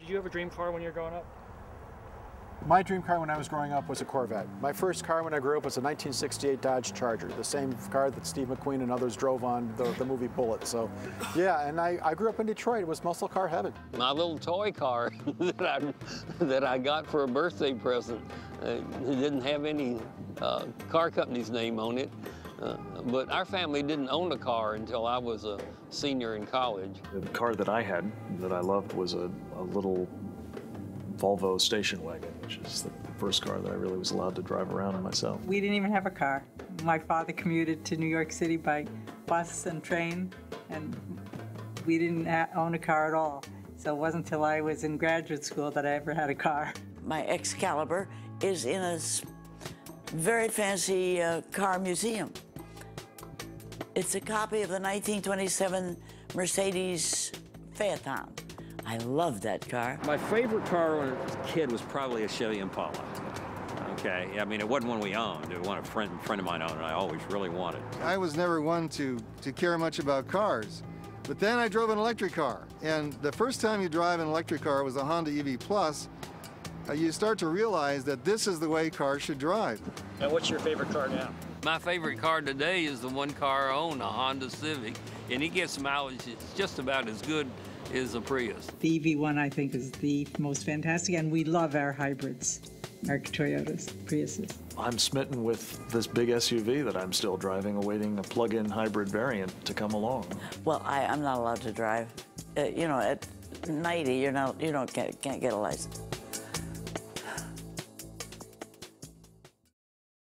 Did you have a dream car when you were growing up? My dream car when I was growing up was a Corvette. My first car when I grew up was a 1968 Dodge Charger, the same car that Steve McQueen and others drove on the movie Bullitt. So, yeah, and I grew up in Detroit. It was muscle car heaven. My little toy car that I got for a birthday present, it didn't have any car company's name on it. But our family didn't own a car until I was a senior in college. The car that I had that I loved was a little Volvo station wagon, which is the first car that I really was allowed to drive around in myself. We didn't even have a car. My father commuted to New York City by bus and train, and we didn't own a car at all. So it wasn't until I was in graduate school that I ever had a car. My Excalibur is in a very fancy car museum. It's a copy of the 1927 Mercedes Phaeton. I love that car. My favorite car when I was a kid was probably a Chevy Impala. Okay, I mean, it wasn't one we owned. It was one a friend of mine owned, and I always really wanted. I was never one to care much about cars, but then I drove an electric car. And the first time you drive an electric car was a Honda EV Plus. You start to realize that this is the way cars should drive. And what's your favorite car now? My favorite car today is the one car I own, a Honda Civic, and it gets mileage it's just about as good as a Prius. The EV1, I think, is the most fantastic, and we love our hybrids, our Toyotas, Priuses. I'm smitten with this big SUV that I'm still driving, awaiting a plug-in hybrid variant to come along. Well, I'm not allowed to drive. You know, at 90, can't get a license.